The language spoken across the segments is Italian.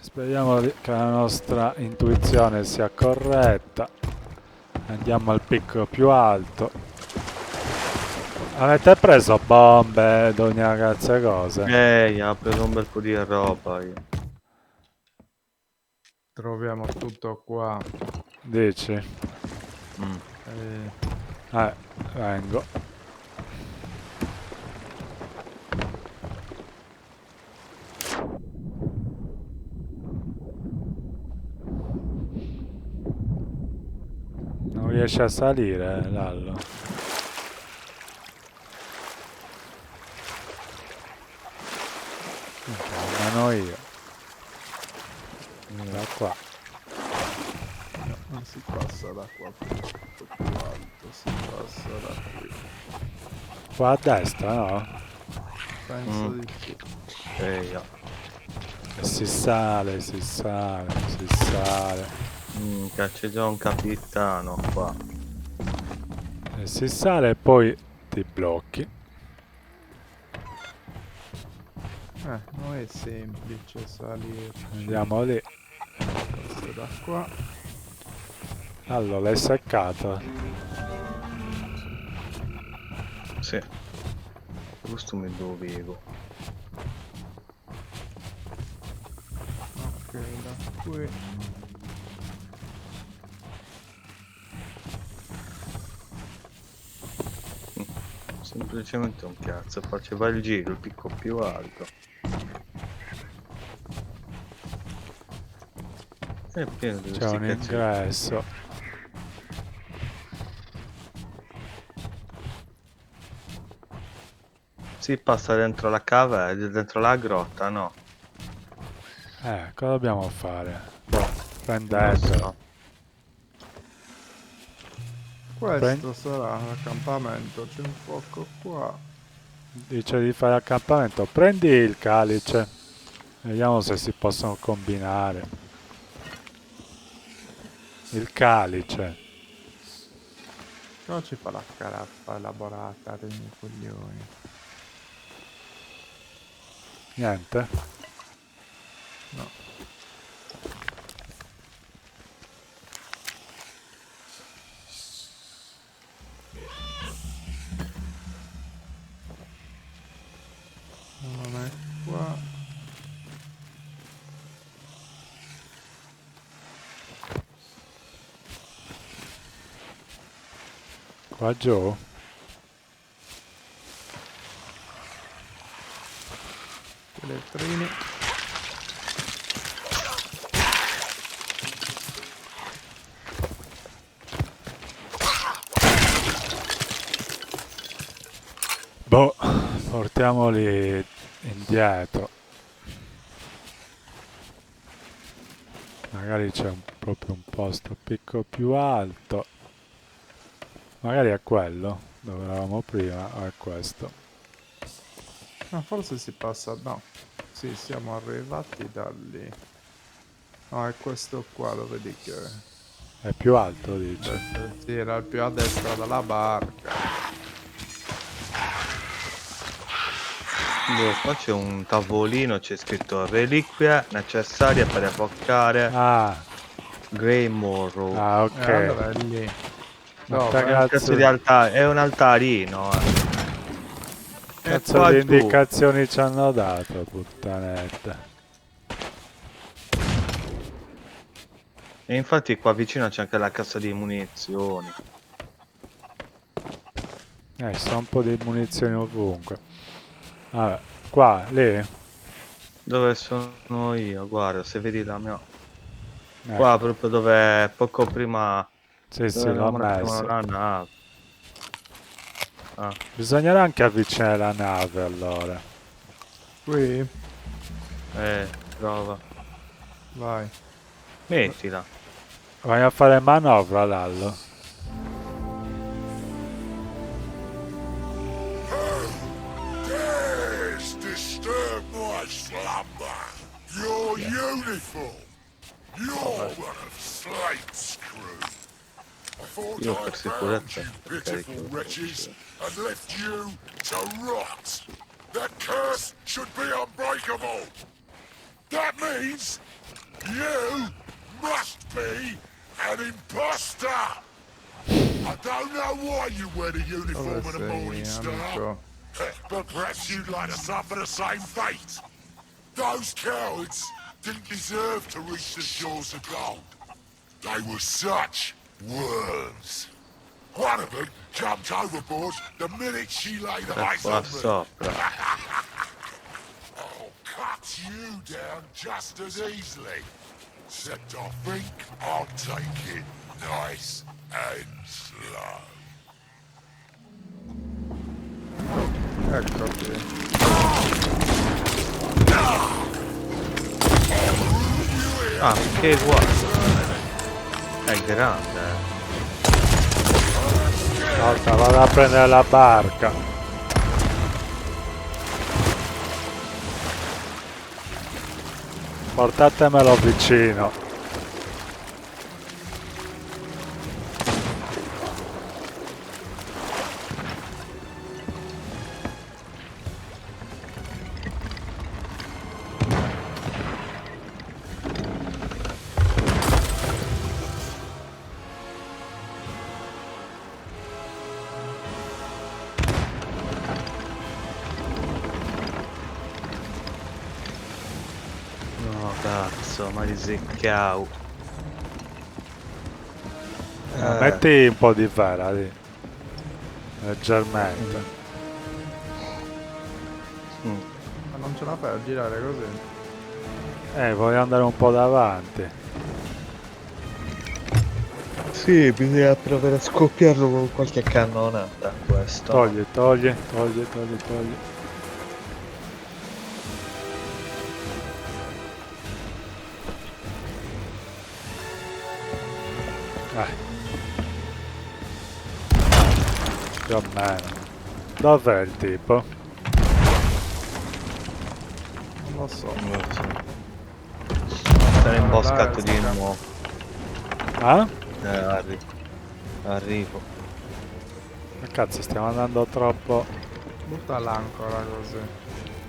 Speriamo che la nostra intuizione sia corretta. Andiamo al picco più alto. Avete preso bombe ed ogni ragazza cose? Ha preso un bel po' di roba io. Troviamo tutto qua. Dici? Vengo. Non riesce a salire, Lallo. Mano io. Da qua. Non si passa da qua più alto, si passa da qui. Qua a destra, no? Penso di sì. E si sale, si sale, si sale. C'è già un capitano qua. E si sale e poi ti blocchi. Non è semplice salire. Andiamo lì. Passo da qua. Allora, l'hai seccato? Sì. Questo mi dovevo. Ok, da qui. Semplicemente un cazzo, faceva il giro, il picco più alto. È pieno di C'è un ingresso. Si passa dentro la cava, dentro la grotta, no? Cosa dobbiamo fare? Boh, Non prendetelo. so. Questo sarà l'accampamento, c'è un fuoco qua. Dice di fare accampamento. Prendi il calice. Vediamo se si possono combinare. Il calice. Cosa ci fa la caraffa elaborata dei coglioni? Niente. No. Non è qua. Qua giù. Elettrini. Boh, portiamoli indietro. Magari c'è proprio un posto picco più alto. Magari è quello dove eravamo prima o è questo. Ma forse si passa... no. Sì, siamo arrivati da lì. No, è questo qua, lo vedi che... È più alto, dici? Sì, era il più a destra della barca. Qua c'è un tavolino, c'è scritto reliquia necessaria per evocare Graymarrow. Ok. Allora è lì. Dove? Cazzo di altare, è un altarino. Cazzo di indicazioni ci hanno dato, puttanetta. E infatti qua vicino c'è anche la cassa di munizioni. Ci sono un po' di munizioni ovunque. Vabbè, qua, lì? Dove sono io? Guarda, se vedi la mia... Qua proprio dove poco prima... Sì, l'ho messo. La nave. Bisognerà anche avvicinare la nave allora. Qui? Prova. Vai. Mettila. Vai a fare manovra, Lallo. Disturb my slumber. Your uniform. You're one of Slate's crew. I thought Io I per found sicurezza you pitiful wretches and left you to rot. That curse should be unbreakable. That means you must be an imposter. I don't know why you wear the uniform Dove of the sei, Morningstar, amico? but perhaps you'd like to suffer the same fate. Those cowards didn't deserve to reach the shores of gold. They were such worms. One of them jumped overboard the minute she laid eyes qua on me. sopra. I'll cut you down just as easily. Except I think I'll take it nice and slow. Ecco qui. Ah, che guarda. È grande. Aspetta, vado a prendere la barca. Portatemelo vicino. No, cazzo, ma risicchiao. Metti un po' di vela lì. Leggermente. Ma non ce la fai a girare così? Voglio andare un po' davanti. Sì, bisogna provare a scoppiarlo con qualche cannonata questo. Togli. Più o meno. Dov'è il tipo? Non lo so. Non lo so. Sono imboscato di nuovo. Ah? Arrivo. Ma cazzo, stiamo andando troppo. Butta l'ancora così.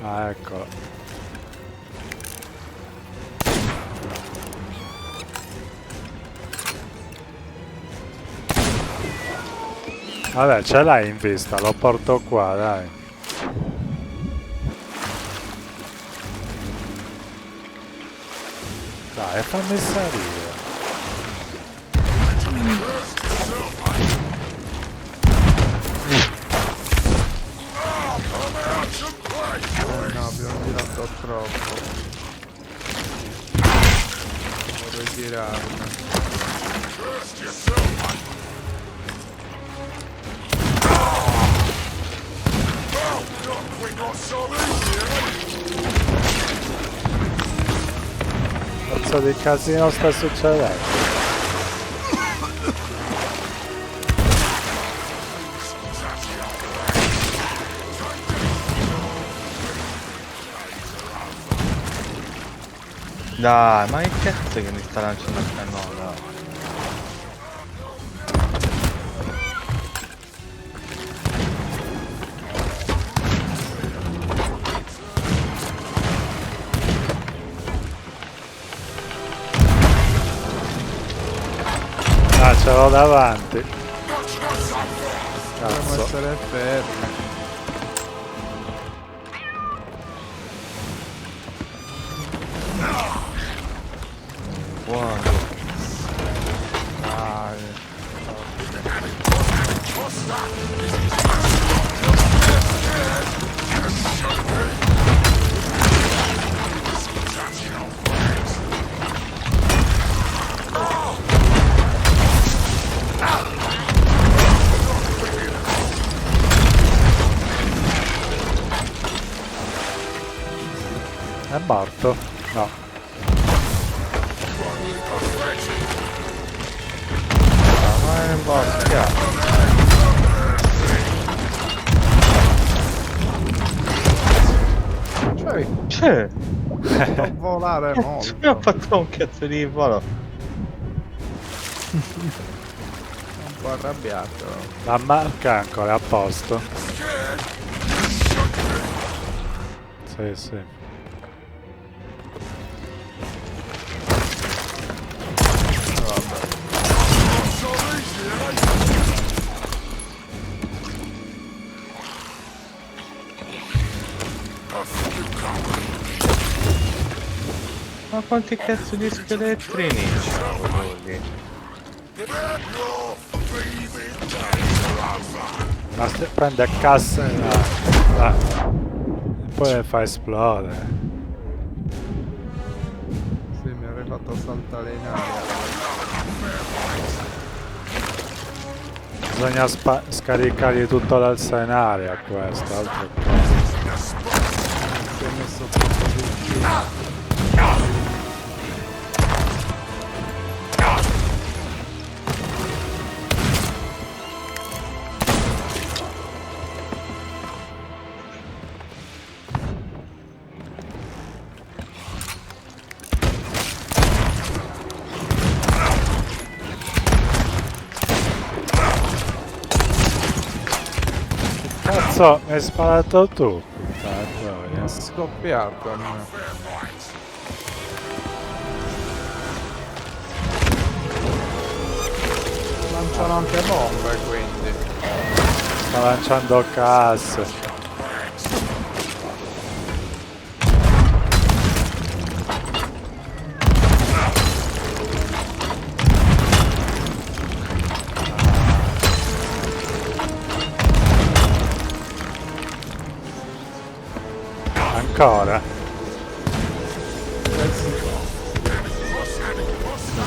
Ah, eccolo. Vabbè, ce l'hai in vista, lo porto qua, dai. Dai, fammi salire. No, abbiamo girato troppo. Vorrei girarmi. Cazzo di casino sta succedendo? Dai, ma che cazzo che mi sta lanciando il cannone? Ah, ce l'ho davanti. Dovremmo Cazzo. essere fermi. Buono. Dai. È morto? No. Ma è imboscato. Cioè, Cioè, fa volare mi ha molto. fatto un cazzo di volo. Un po' arrabbiato. La marca ancora è a posto. Sì, sì. Ma quanti cazzo di scheletrini c'hanno lì? Prende a cassa e poi le fa esplodere. Sì, mi avrei fatto saltare in aria. Bisogna scaricargli tutto l'arsenale a questo, altro che... Si è messo troppo vicino. Cazzo, mi hai sparato tu, puttana troia. È scoppiato a me. Lanciano anche bombe, quindi. Sta lanciando casse. Ancora?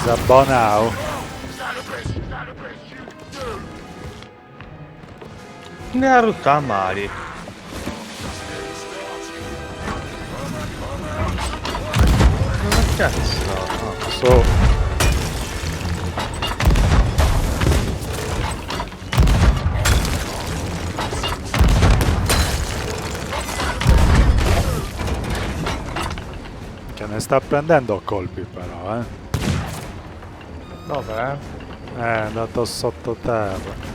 Zabbonau. Ne ha rutta male. Dove cazzo? No. Su. Che ne sta prendendo colpi però, Dov'è? È andato sottoterra.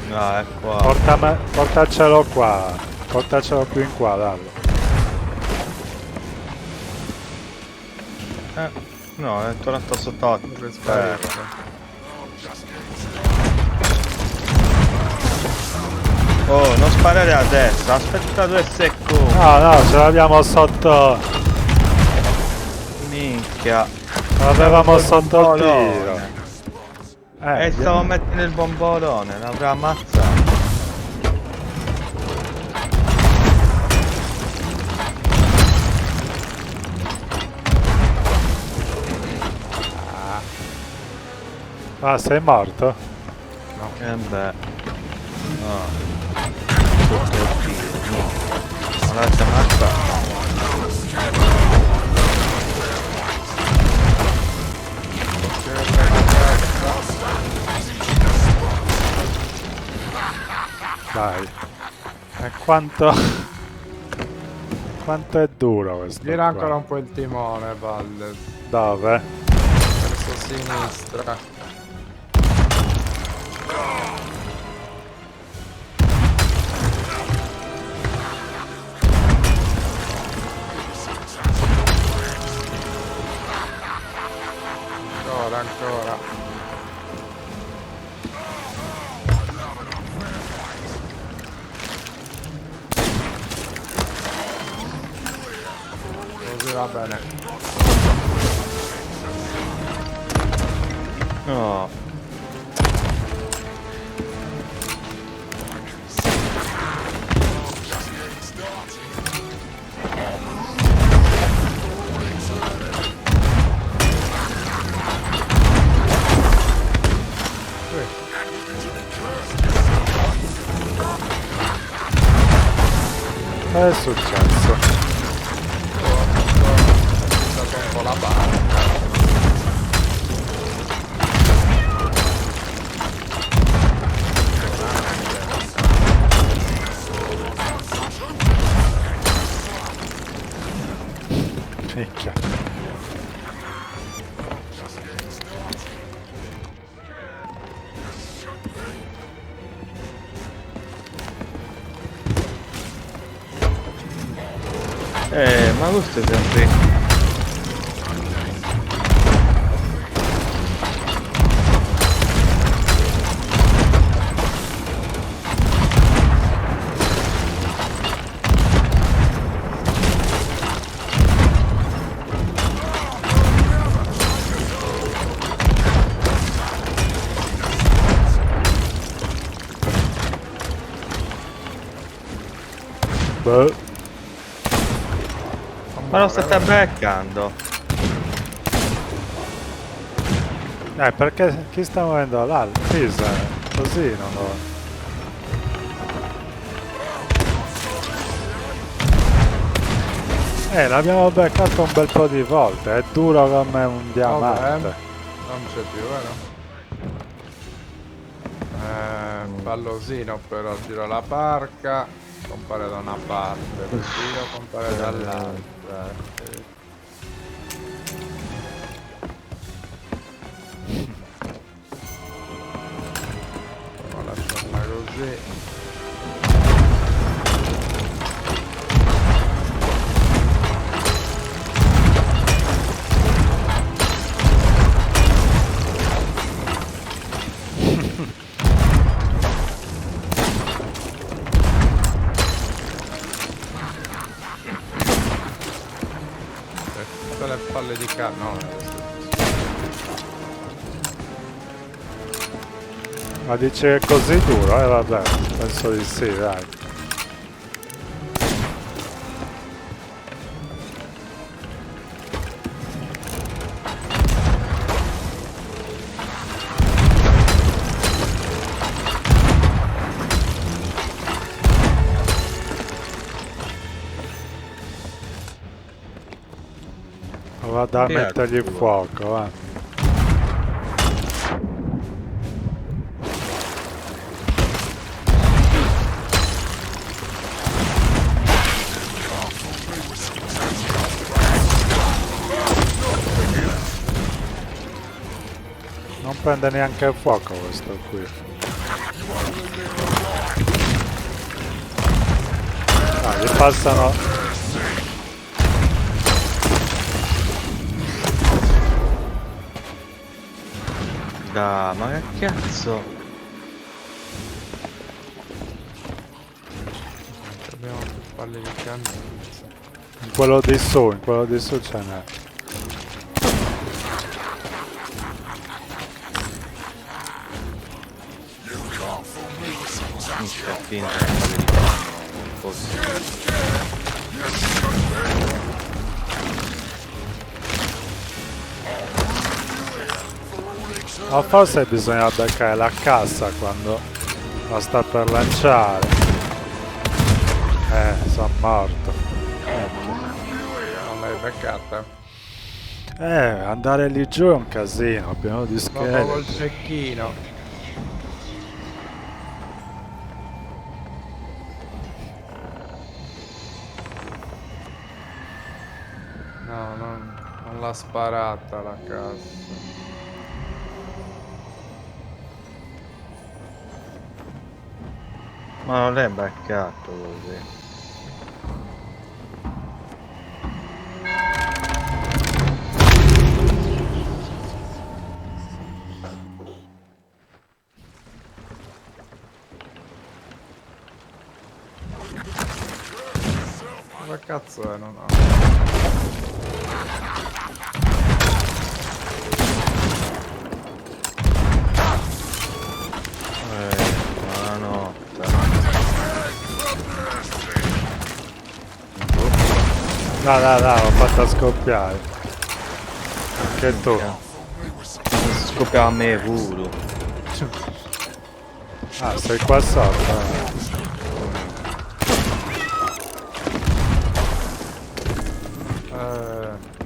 No, è qua. Portacelo qua. Portacelo più in qua, dallo. No, è tornato sotto. Dove è sparito? Oh, non sparare a destra, aspetta 2 secondi. No, ce l'abbiamo sotto. Minchia. L'avevamo sotto il bombolone. tiro. Stavo mettendo il bombolone, l'avrà ammazzato. Ah, sei morto? Beh. No. Sotto il tiro. Allora si ammazza. Dai. E quanto... quanto è duro questo Gira qua? ancora un po' il timone, Valle. Dove? Verso sinistra. Ancora. Così va bene. No. Che è successo? È stata un po' la barca. Minchia. Ma questo è sempre. Boh. Ma lo state beccando. Perché chi sta muovendo là? Thieves, così non lo... l'abbiamo beccato un bel po' di volte, è duro come un diamante. Non c'è più, vero? Pallosino però gira la barca, compare da una parte, Rufino compare dall'altra. Proviamo a lasciarla così. Tutte le palle di carne, no, Ma dice che è così duro? Vabbè, penso di sì, dai. Vado a mettergli il fuoco, Non prende neanche il fuoco questo qui. Gli passano... Ma che cazzo? abbiamo più palle di carne. in quello di su ce n'è. Non c'è finta che non fosse. Ma forse bisogna beccare la cassa quando la sta per lanciare. Sono morto. Non l'hai beccata? Andare lì giù è un casino, pieno di Proprio col scheletri. cecchino. No, non l'ha sparata la cassa. Ma non è beccato così. Dove cazzo è? Non ho. No, l'ho fatta scoppiare. Anche tu. Scoppia a me pure. Sei qua sotto.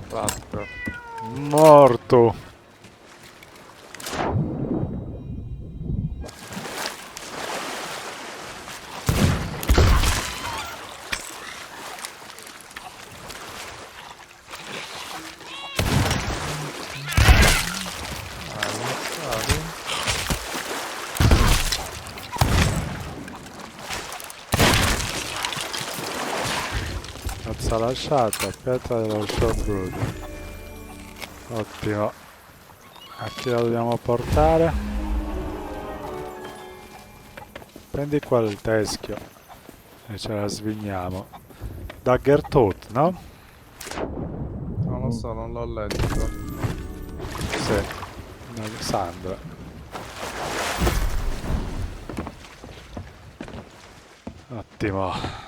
Fatto. Morto. Cazzo lasciata, pietra dello Showbrood. Ottimo. A chi la dobbiamo portare? Prendi quel teschio e ce la svigniamo. Daggertooth, no? Non lo so, non l'ho letto. Sì. Sandra. Ottimo.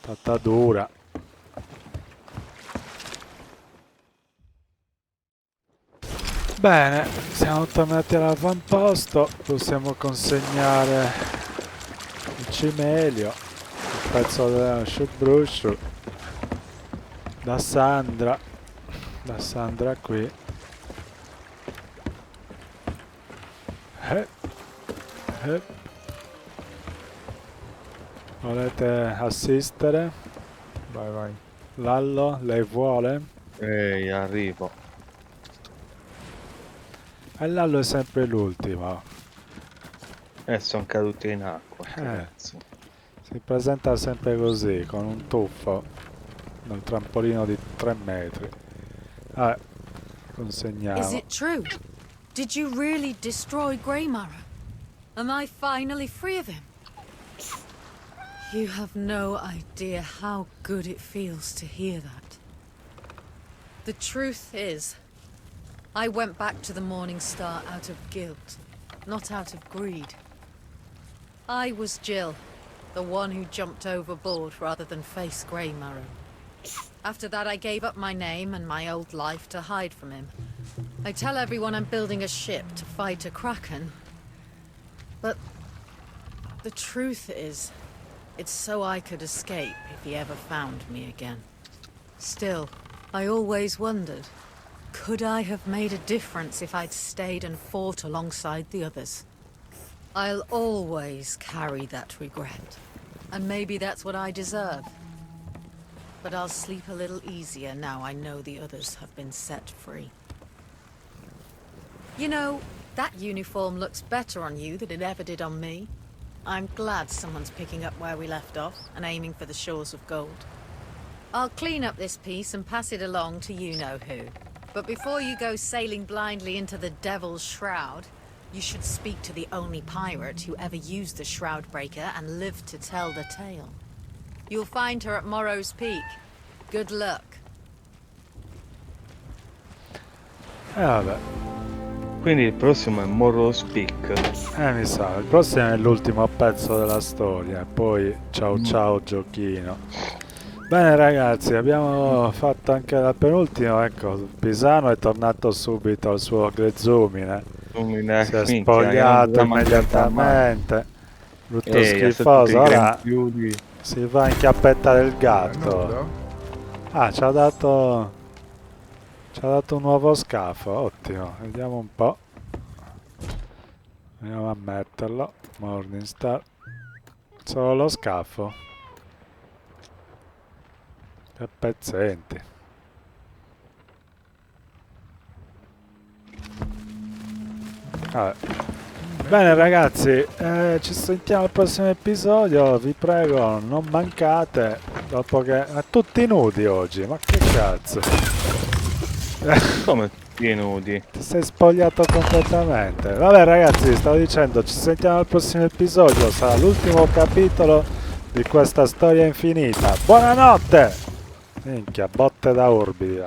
Tanta dura. Bene, siamo tornati all'avamposto, possiamo consegnare il cimelio, il pezzo dello sciubruscio da Sandra qui. Eh. Volete assistere? Vai, vai. Lallo, lei vuole? Ehi, arrivo. E Lallo è sempre l'ultimo. Sono caduti in acqua, cazzo. Si presenta sempre così, con un tuffo nel trampolino di 3 metri. Consegniamo. Is it true? Did you really destroy Graymarrow? Am I finally free of him? You have no idea how good it feels to hear that. The truth is, I went back to the Morningstar out of guilt, not out of greed. I was Jill, the one who jumped overboard rather than face Graymarrow. After that, I gave up my name and my old life to hide from him. I tell everyone I'm building a ship to fight a kraken. But the truth is, it's so I could escape if he ever found me again. Still, I always wondered, could I have made a difference if I'd stayed and fought alongside the others? I'll always carry that regret. And maybe that's what I deserve. But I'll sleep a little easier now I know the others have been set free. You know, that uniform looks better on you than it ever did on me. I'm glad someone's picking up where we left off and aiming for the shores of gold. I'll clean up this piece and pass it along to you-know-who. But before you go sailing blindly into the Devil's Shroud, you should speak to the only pirate who ever used the Shroud Breaker and lived to tell the tale. You'll find her at Morrow's Peak. Good luck. Vabbè. Quindi il prossimo è Morrow's Peak. Mi sa, il prossimo è l'ultimo pezzo della storia, poi ciao ciao giochino. Bene ragazzi, abbiamo fatto anche la penultima, ecco, Pisano è tornato subito al suo grezumine, si è spogliato immediatamente, brutto schifoso, ora si va a inchiappettare il gatto. Ci ha dato un nuovo scafo, ottimo, vediamo un po'. Andiamo a metterlo, Morningstar, solo lo scafo. Che pezzenti. Vabbè. Bene ragazzi, ci sentiamo al prossimo episodio, vi prego non mancate, dopo che... tutti nudi oggi, ma che cazzo? Come tutti nudi? Ti sei spogliato completamente. Vabbè ragazzi, stavo dicendo, ci sentiamo al prossimo episodio, sarà l'ultimo capitolo di questa storia infinita. Buonanotte! Minchia, botte da urbi.